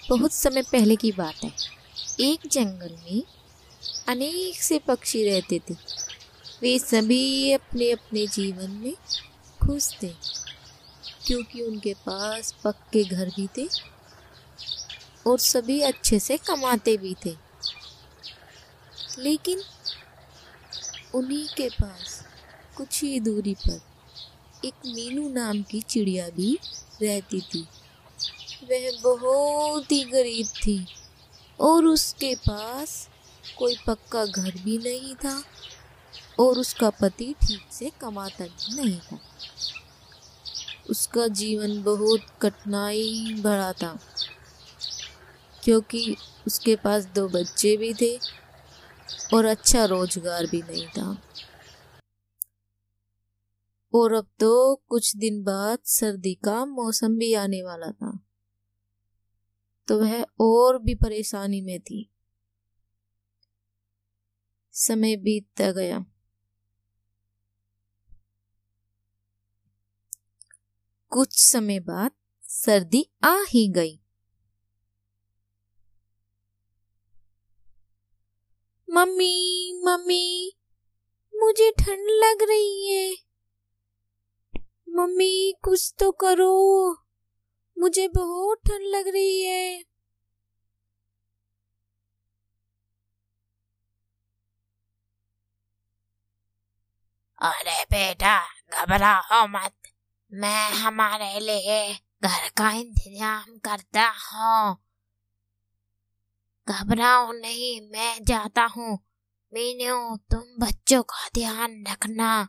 बहुत समय पहले की बात है। एक जंगल में अनेक से पक्षी रहते थे। वे सभी अपने अपने जीवन में खुश थे, क्योंकि उनके पास पक्के घर भी थे और सभी अच्छे से कमाते भी थे। लेकिन उन्हीं के पास कुछ ही दूरी पर एक मीनू नाम की चिड़िया भी रहती थी। वह बहुत ही गरीब थी और उसके पास कोई पक्का घर भी नहीं था और उसका पति ठीक से कमाता भी नहीं था। उसका जीवन बहुत कठिनाई भरा था, क्योंकि उसके पास 2 बच्चे भी थे और अच्छा रोजगार भी नहीं था। और अब तो कुछ दिन बाद सर्दी का मौसम भी आने वाला था, तो वह और भी परेशानी में थी। समय बीतता गया। कुछ समय बाद सर्दी आ ही गई। मम्मी मम्मी, मुझे ठंड लग रही है। मम्मी कुछ तो करो, मुझे बहुत ठंड लग रही है। अरे बेटा, घबराओ मत। मैं हमारे लिए घर का इंतजाम करता हूँ। घबराओ नहीं, मैं जाता हूँ। मीनू, तुम बच्चों का ध्यान रखना।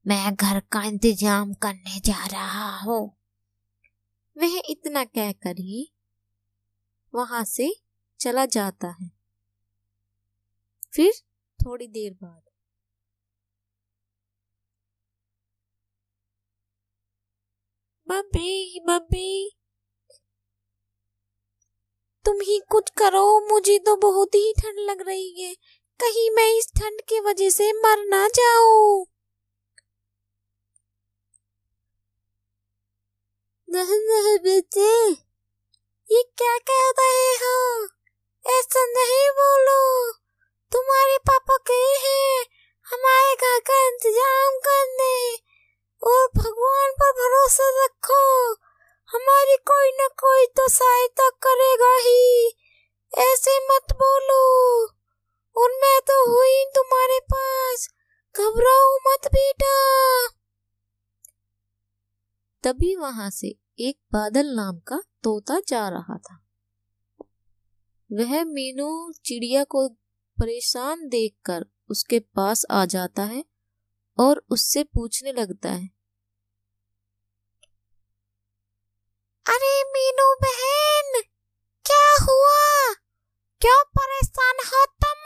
मैं घर का इंतजाम करने जा रहा हूँ। वह इतना कहकर ही वहां से चला जाता है। फिर थोड़ी देर बाद मम्मी मम्मी, तुम ही कुछ करो, मुझे तो बहुत ही ठंड लग रही है। कहीं मैं इस ठंड की वजह से मर ना जाऊं। नहीं नहीं बेटे, ये क्या कह रहे हो? ऐसा नहीं बोलो। तुम्हारे पापा गए हैं हमारे घर का इंतजाम करने, और भगवान पर भरोसा रखो, हमारी कोई न कोई तो सहायता करेगा ही। ऐसे मत बोलो, और मैं तो हुई तुम्हारे पास। घबराओ मत बेटा। तभी वहां से एक बादल नाम का तोता जा रहा था। वह मीनू चिड़िया को परेशान देखकर उसके पास आ जाता है और उससे पूछने लगता है, अरे मीनू बहन, क्या हुआ? क्यों परेशान हो तुम?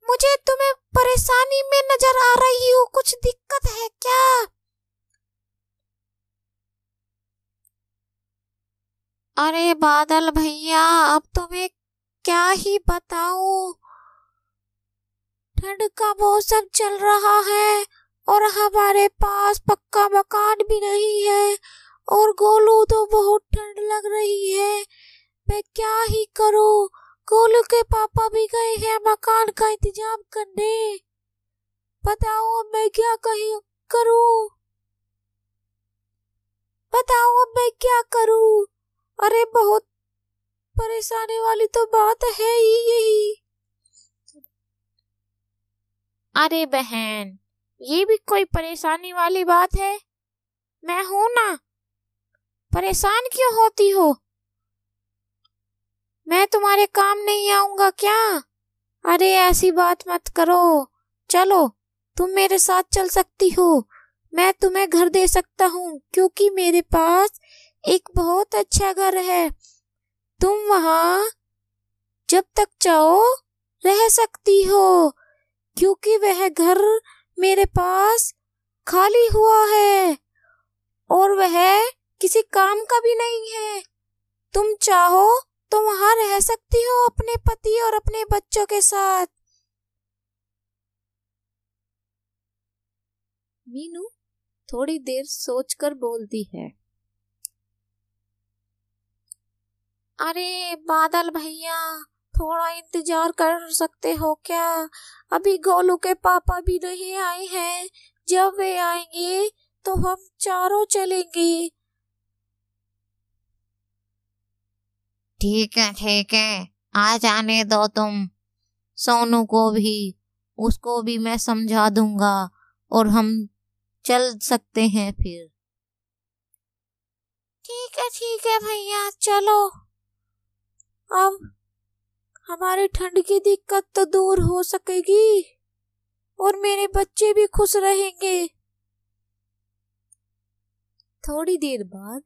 मुझे तुम्हें परेशानी में नजर आ रही हो, कुछ दिक्कत है क्या? अरे बादल भैया, अब तुम्हें क्या ही बताऊं। ठंड का मौसम चल रहा है और हमारे पास पक्का मकान भी नहीं है, और गोलू तो बहुत ठंड लग रही है। मैं क्या ही करूं? गोलू के पापा भी गए हैं मकान का इंतजाम करने। बताओ अब मैं क्या करूं? बताओ अब मैं क्या करूं? अरे बहुत परेशानी वाली तो बात है ही यही। अरे बहन, ये भी कोई परेशानी वाली बात है? मैं हूं ना, परेशान क्यों होती हो? मैं तुम्हारे काम नहीं आऊंगा क्या? अरे ऐसी बात मत करो। चलो, तुम मेरे साथ चल सकती हो। मैं तुम्हें घर दे सकता हूँ, क्योंकि मेरे पास एक बहुत अच्छा घर है। तुम वहां जब तक चाहो रह सकती हो, क्योंकि वह घर मेरे पास खाली हुआ है और वह किसी काम का भी नहीं है। तुम चाहो तो वहां रह सकती हो अपने पति और अपने बच्चों के साथ। मीनू थोड़ी देर सोचकर बोलती है, अरे बादल भैया, थोड़ा इंतजार कर सकते हो क्या? अभी गोलू के पापा भी नहीं आए हैं। जब वे आएंगे तो हम चारों चलेंगे। ठीक है, आ जाने दो तुम। सोनू को भी, उसको भी मैं समझा दूंगा और हम चल सकते हैं फिर। ठीक है भैया, चलो। अब हमारी ठंड की दिक्कत तो दूर हो सकेगी और मेरे बच्चे भी खुश रहेंगे। थोड़ी देर बाद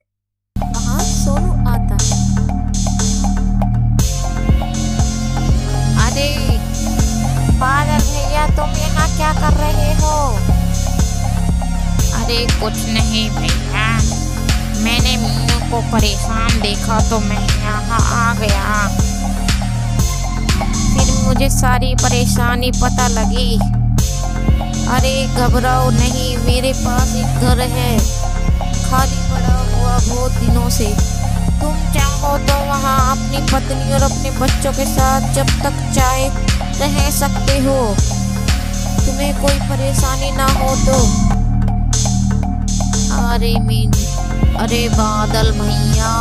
वहाँ सोनू आता है। अरे बादल भैया, तुम यहाँ क्या कर रहे हो? अरे कुछ नहीं भैया, मैंने मीनू को परेशान देखा तो मैं यहाँ आ गया। फिर मुझे सारी परेशानी पता लगी। अरे घबराओ नहीं, मेरे पास एक घर है खाली पड़ा हुआ बहुत दिनों से। तुम चाहो तो वहाँ अपनी पत्नी और अपने बच्चों के साथ जब तक चाहे रह सकते हो। तुम्हें कोई परेशानी ना हो तो। अरे बादल भैया,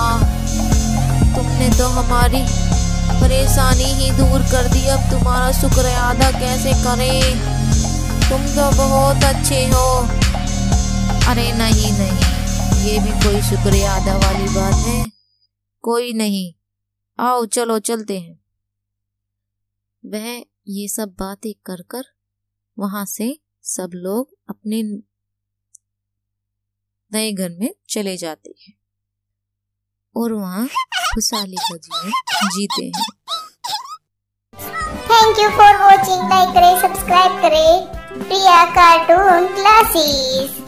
तुमने तो हमारी परेशानी ही दूर कर दी। अब तुम्हारा शुक्र अदा कैसे करें? तुम तो बहुत अच्छे हो। अरे नहीं, ये भी कोई शुक्रिया अदा वाली बात है? कोई नहीं, आओ चलो चलते हैं। वह ये सब बातें कर कर वहां से सब लोग अपने नए घर में चले जाते हैं और वहाँ खुशहाली का जीवन जीते हैं। Thank you for watching. Like करें, सब्सक्राइब करें प्रिया कार्टून क्लासेस।